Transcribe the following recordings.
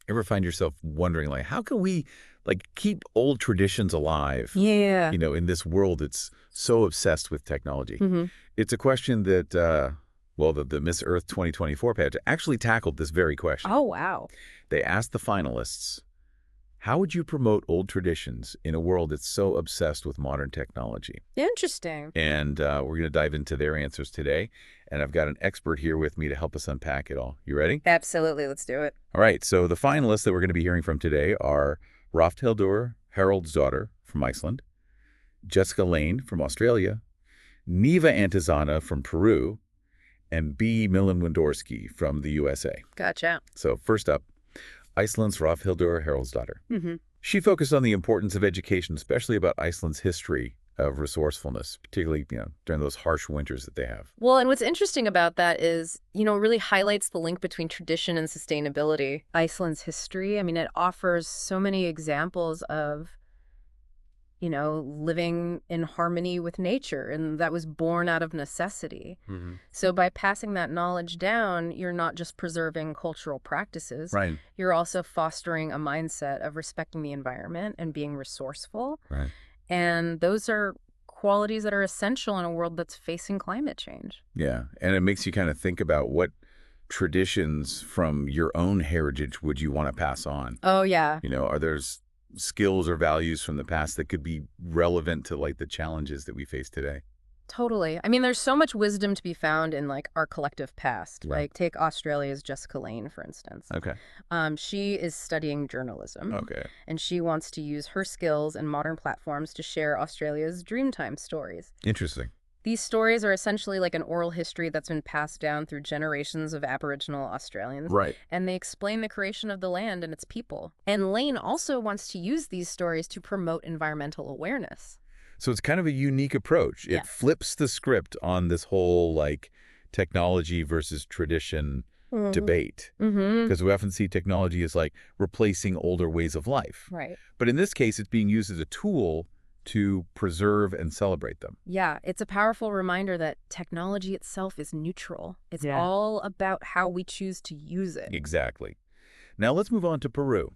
Ever find yourself wondering, like, how can we, like, keep old traditions alive, Yeah. in this world that's so obsessed with technology? hmm It's a question that, well, the Miss Earth 2024 pageant actually tackled this very question. Oh, wow. They asked the finalists, how would you promote old traditions in a world that's so obsessed with modern technology? Interesting. And we're going to dive into their answers today. And I've got an expert here with me to help us unpack it all. You ready? Absolutely. Let's do it. All right. So the finalists that we're going to be hearing from today are Rafthildur Haraldsdottir from Iceland, Jessica Lane from Australia, Neva Antizana from Peru, and B. Milan-Windorski from the USA. Gotcha. So first up, Iceland's Rafthildur Haraldsdottir. hmm She focused on the importance of education, especially about Iceland's history of resourcefulness, particularly, during those harsh winters that they have. Well, and what's interesting about that is, it really highlights the link between tradition and sustainability. Iceland's history, I mean, it offers so many examples of, living in harmony with nature, and that was born out of necessity. Mm-hmm. So by passing that knowledge down, you're not just preserving cultural practices, Right. you're also fostering a mindset of respecting the environment and being resourceful. Right. And those are qualities that are essential in a world that's facing climate change. Yeah. And it makes you kind of think about what traditions from your own heritage would you want to pass on? Oh, yeah. Are there skills or values from the past that could be relevant to, like, the challenges that we face today? Totally. I mean, there's so much wisdom to be found in, like, our collective past. Right. Like, take Australia's Jessica Lane, for instance. Okay. She is studying journalism. Okay. And she wants to use her skills and modern platforms to share Australia's Dreamtime stories. Interesting. These stories are essentially like an oral history that's been passed down through generations of Aboriginal Australians. Right. And they explain the creation of the land and its people. And Lane also wants to use these stories to promote environmental awareness. So it's kind of a unique approach. It Yeah. flips the script on this whole, like, technology versus tradition debate. Mm-hmm. Because we often see technology as, like, replacing older ways of life. Right. But in this case, it's being used as a tool to preserve and celebrate them. Yeah, it's a powerful reminder that technology itself is neutral. It's Yeah. all about how we choose to use it. Exactly. Now let's move on to Peru.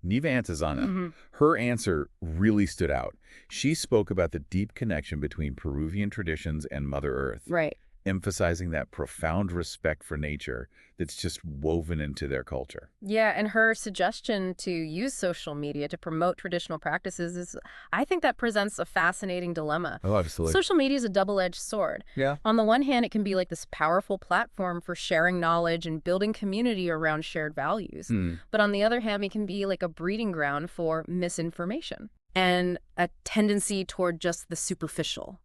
Neva Antizana, Mhm. her answer really stood out. She spoke about the deep connection between Peruvian traditions and Mother Earth, Right. emphasizing that profound respect for nature that's just woven into their culture. Yeah, and her suggestion to use social media to promote traditional practices is, I think that presents a fascinating dilemma. Oh, absolutely. Social media is a double-edged sword. Yeah. On the one hand, it can be like this powerful platform for sharing knowledge and building community around shared values. But on the other hand, it can be like a breeding ground for misinformation and a tendency toward just the superficial.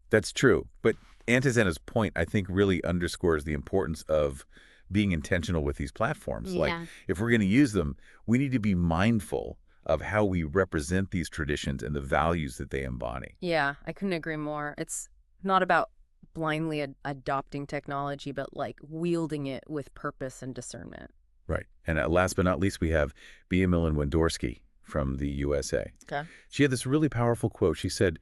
That's true. But Antizana's point, I think, really underscores the importance of being intentional with these platforms. Yeah. Like, if we're going to use them, we need to be mindful of how we represent these traditions and the values that they embody. Yeah, I couldn't agree more. It's not about blindly adopting technology, but like wielding it with purpose and discernment. Right. And last but not least, we have Bea Milan-Windorski from the USA. Okay. She had this really powerful quote. She said,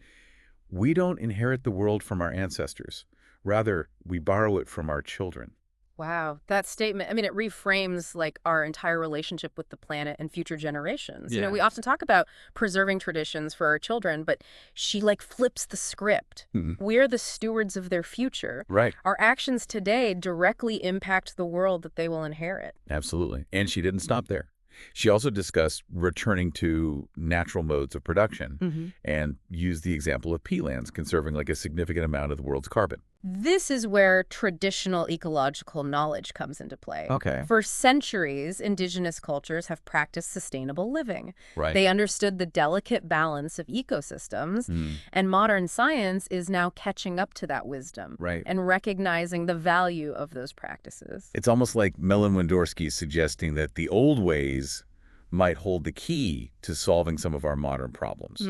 "We don't inherit the world from our ancestors. Rather, we borrow it from our children." Wow, that statement, I mean, it reframes like our entire relationship with the planet and future generations. Yeah. We often talk about preserving traditions for our children, but she like flips the script. We're the stewards of their future. Right. Our actions today directly impact the world that they will inherit. Absolutely. And she didn't stop there. She also discussed returning to natural modes of production and used the example of peatlands, conserving like a significant amount of the world's carbon. This is where traditional ecological knowledge comes into play. Okay. For centuries, indigenous cultures have practiced sustainable living. Right. They understood the delicate balance of ecosystems, and modern science is now catching up to that wisdom Right. and recognizing the value of those practices. It's almost like Milan-Windorski suggesting that the old ways might hold the key to solving some of our modern problems,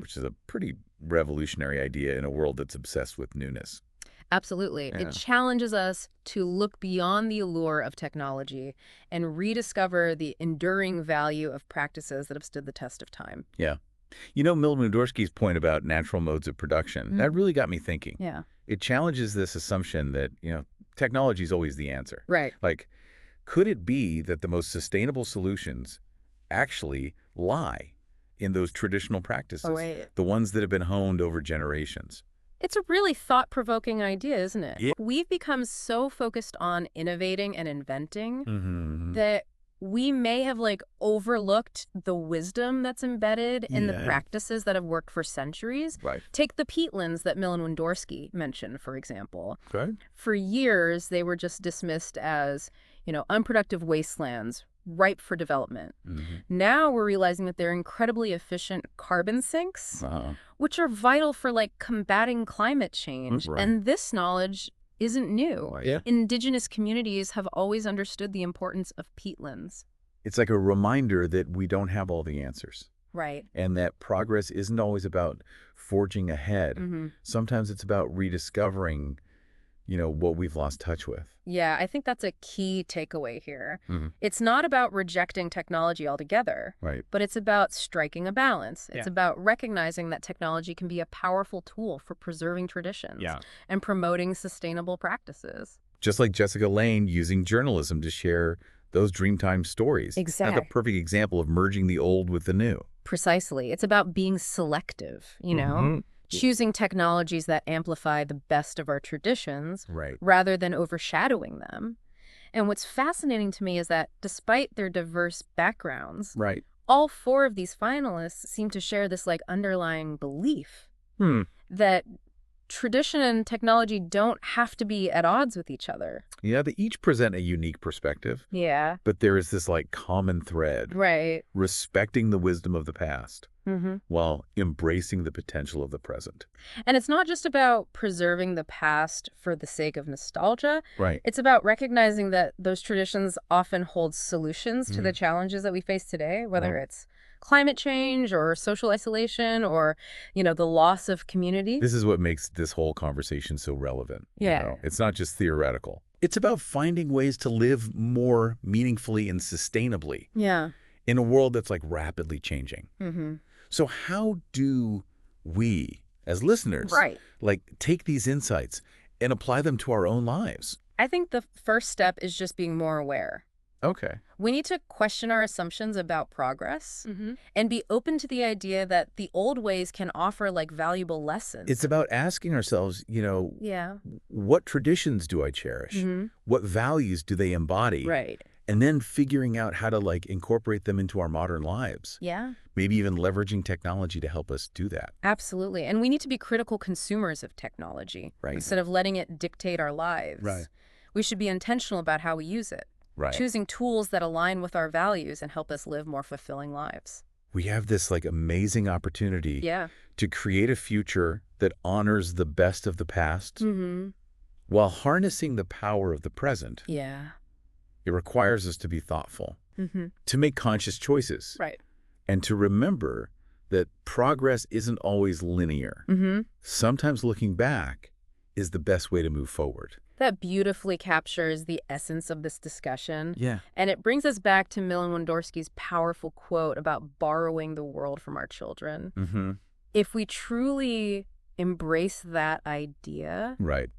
which is a pretty revolutionary idea in a world that's obsessed with newness. Absolutely. Yeah. It challenges us to look beyond the allure of technology and rediscover the enduring value of practices that have stood the test of time. Yeah. Milan-Windorski's point about natural modes of production, that really got me thinking. Yeah. It challenges this assumption that, technology is always the answer. Right. Like, Could it be that the most sustainable solutions actually lie in those traditional practices, Right. the ones that have been honed over generations? It's a really thought-provoking idea, isn't it? Yeah. We've become so focused on innovating and inventing Mm-hmm. that we may have overlooked the wisdom that's embedded in the Yeah. practices that have worked for centuries. Right. Take the peatlands that Milan Windorski mentioned, for example. Okay. For years, they were just dismissed as, unproductive wastelands, ripe for development. Mm-hmm. Now we're realizing that they're incredibly efficient carbon sinks, which are vital for combating climate change. Right. And this knowledge isn't new. Right. Yeah. Indigenous communities have always understood the importance of peatlands. It's like a reminder that we don't have all the answers. Right. And that progress isn't always about forging ahead. Mm-hmm. Sometimes it's about rediscovering, what we've lost touch with. Yeah, I think that's a key takeaway here. Mm-hmm. It's not about rejecting technology altogether, Right. but it's about striking a balance. It's Yeah. about recognizing that technology can be a powerful tool for preserving traditions and promoting sustainable practices. Just like Jessica Lane using journalism to share those Dreamtime stories. That's a Exactly. perfect example of merging the old with the new. Precisely. It's about being selective, Mm-hmm. choosing technologies that amplify the best of our traditions Right. rather than overshadowing them. And what's fascinating to me is that despite their diverse backgrounds, Right. all four of these finalists seem to share this underlying belief that tradition and technology don't have to be at odds with each other. Yeah, they each present a unique perspective, Yeah. but there is this common thread, Right. respecting the wisdom of the past Mm-hmm. while embracing the potential of the present. And it's not just about preserving the past for the sake of nostalgia. Right. It's about recognizing that those traditions often hold solutions to the challenges that we face today, whether it's climate change or social isolation or, the loss of community. This is what makes this whole conversation so relevant. Yeah. It's not just theoretical. It's about finding ways to live more meaningfully and sustainably Yeah. in a world that's rapidly changing. Mm-hmm. So how do we, as listeners, Right. take these insights and apply them to our own lives? I think the first step is just being more aware. Okay. We need to question our assumptions about progress and be open to the idea that the old ways can offer valuable lessons. It's about asking ourselves, Yeah. what traditions do I cherish? Mm-hmm. What values do they embody? Right. And then figuring out how to incorporate them into our modern lives. Yeah. Maybe even leveraging technology to help us do that. Absolutely. And we need to be critical consumers of technology Right. instead of letting it dictate our lives. Right. We should be intentional about how we use it, Right. choosing tools that align with our values and help us live more fulfilling lives. We have this amazing opportunity Yeah. to create a future that honors the best of the past Mm-hmm. while harnessing the power of the present. Yeah. It requires us to be thoughtful, Mm-hmm. to make conscious choices, Right. and to remember that progress isn't always linear. Mm-hmm. Sometimes looking back is the best way to move forward. That beautifully captures the essence of this discussion. Yeah. And it brings us back to Milan Windorski's powerful quote about borrowing the world from our children. Mm-hmm. If we truly embrace that idea, Right.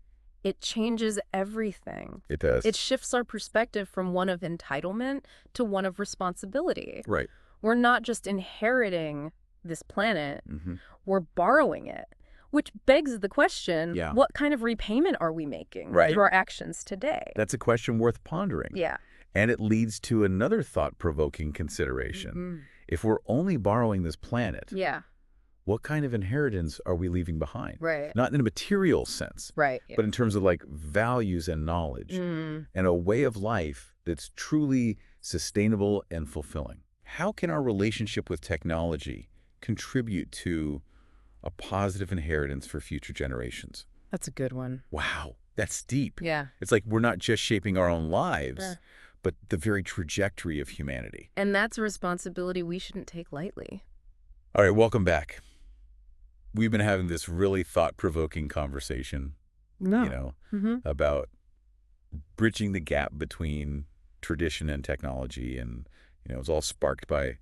it changes everything. It does. It shifts our perspective from one of entitlement to one of responsibility. Right. We're not just inheriting this planet, Mm-hmm. we're borrowing it. Which begs the question, Yeah. what kind of repayment are we making Right. through our actions today? That's a question worth pondering. Yeah. And it leads to another thought-provoking consideration. Mm-hmm. If we're only borrowing this planet, Yeah. what kind of inheritance are we leaving behind? Right. Not in a material sense, Right. but in terms of values and knowledge Mm. and a way of life that's truly sustainable and fulfilling. How can our relationship with technology contribute to a positive inheritance for future generations? That's a good one. Wow, that's deep. Yeah. It's we're not just shaping our own lives, Yeah. but the very trajectory of humanity. And that's a responsibility we shouldn't take lightly. All right, welcome back. We've been having this really thought-provoking conversation, Mm-hmm. about bridging the gap between tradition and technology. And, it was all sparked by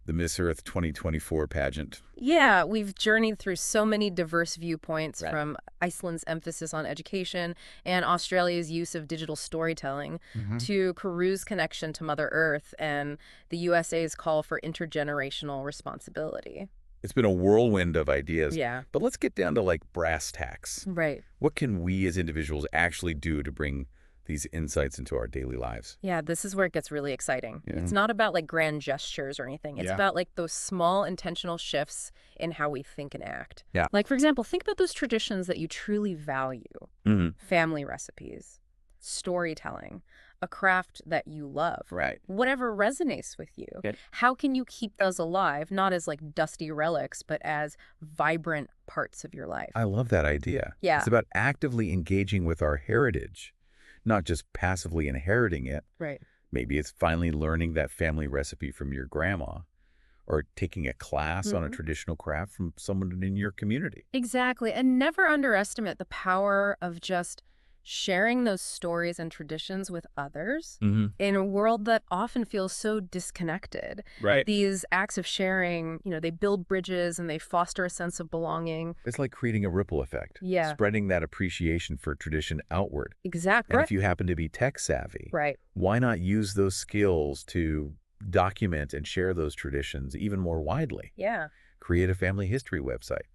the Miss Earth 2024 pageant. Yeah, we've journeyed through so many diverse viewpoints, Right. from Iceland's emphasis on education and Australia's use of digital storytelling to Peru's connection to Mother Earth and the USA's call for intergenerational responsibility. It's been a whirlwind of ideas. Yeah, But let's get down to like brass tacks. right. What can we as individuals actually do to bring these insights into our daily lives? Yeah, this is where it gets really exciting. Yeah. It's not about like grand gestures or anything. It's Yeah. about like those small intentional shifts in how we think and act. Yeah. Like, for example, think about those traditions that you truly value. Family recipes, storytelling, a craft that you love. Right. Whatever resonates with you. Good. How can you keep those alive, not as like dusty relics, but as vibrant parts of your life? I love that idea. Yeah. It's about actively engaging with our heritage, not just passively inheriting it. Right. Maybe it's finally learning that family recipe from your grandma, or taking a class on a traditional craft from someone in your community. Exactly. And never underestimate the power of just sharing those stories and traditions with others in a world that often feels so disconnected. Right. These acts of sharing, they build bridges and they foster a sense of belonging. It's like creating a ripple effect. Yeah. Spreading that appreciation for tradition outward. Exactly. And if you happen to be tech savvy, Right. why not use those skills to document and share those traditions even more widely? Yeah. Create a family history website,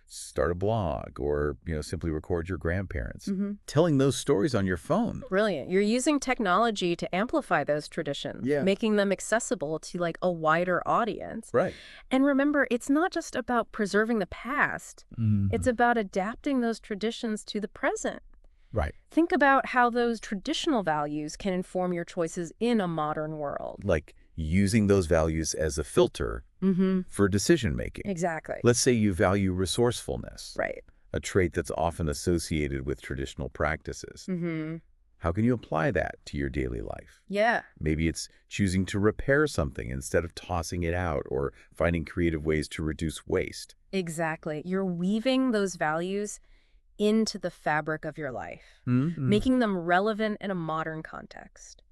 start a blog, or simply record your grandparents telling those stories on your phone. Brilliant. You're using technology to amplify those traditions, Yeah. making them accessible to like a wider audience. Right. And remember, it's not just about preserving the past. It's about adapting those traditions to the present. Right. Think about how those traditional values can inform your choices in a modern world. Like using those values as a filter for decision making. Exactly. Let's say you value resourcefulness, Right. a trait that's often associated with traditional practices. How can you apply that to your daily life? Yeah. Maybe it's choosing to repair something instead of tossing it out, or finding creative ways to reduce waste. Exactly. You're weaving those values into the fabric of your life, making them relevant in a modern context.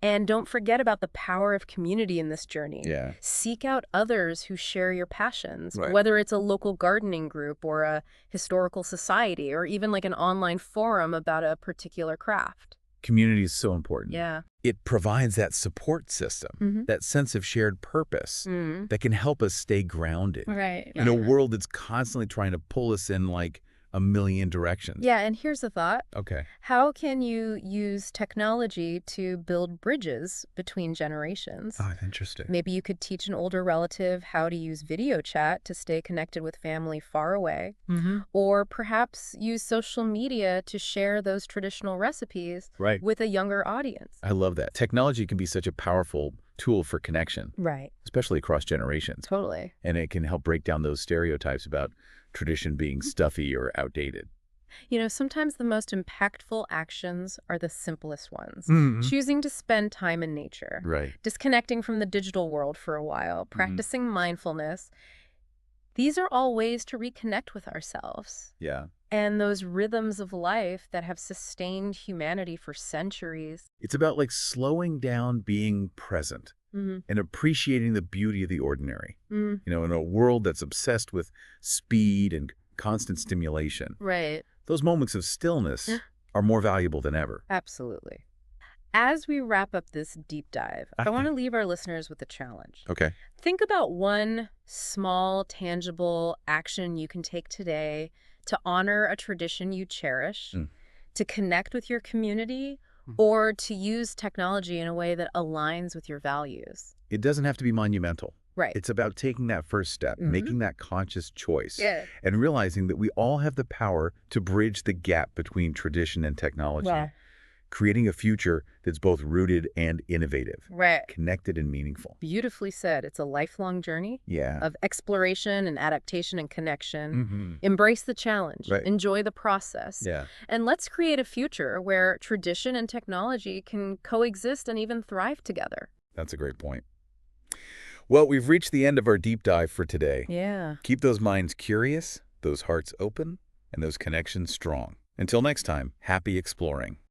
And don't forget about the power of community in this journey. Yeah. Seek out others who share your passions, Right. whether it's a local gardening group or a historical society or even like an online forum about a particular craft. Community is so important. Yeah. It provides that support system, that sense of shared purpose that can help us stay grounded Right. in a world that's constantly trying to pull us in like a million directions. Yeah, and here's the thought. Okay. How can you use technology to build bridges between generations? Oh, interesting. Maybe you could teach an older relative how to use video chat to stay connected with family far away. Or perhaps use social media to share those traditional recipes Right. with a younger audience. I love that. Technology can be such a powerful tool for connection, Right. especially across generations. Totally. And it can help break down those stereotypes about tradition being stuffy or outdated. Sometimes the most impactful actions are the simplest ones. Choosing to spend time in nature, Right. disconnecting from the digital world for a while, practicing mindfulness. These are all ways to reconnect with ourselves Yeah. and those rhythms of life that have sustained humanity for centuries. It's about like slowing down, being present, and appreciating the beauty of the ordinary. In a world that's obsessed with speed and constant stimulation, Right. those moments of stillness are more valuable than ever. Absolutely. As we wrap up this deep dive, I want to leave our listeners with a challenge. Okay. Think about one small, tangible action you can take today to honor a tradition you cherish, to connect with your community, or to use technology in a way that aligns with your values. It doesn't have to be monumental. Right. It's about taking that first step, making that conscious choice, Yeah. and realizing that we all have the power to bridge the gap between tradition and technology, Wow. creating a future that's both rooted and innovative, Right. connected and meaningful. Beautifully said. It's a lifelong journey Yeah. of exploration and adaptation and connection. Embrace the challenge. Right. Enjoy the process. Yeah. And let's create a future where tradition and technology can coexist and even thrive together. That's a great point. Well, we've reached the end of our deep dive for today. Yeah. Keep those minds curious, those hearts open, and those connections strong. Until next time, happy exploring.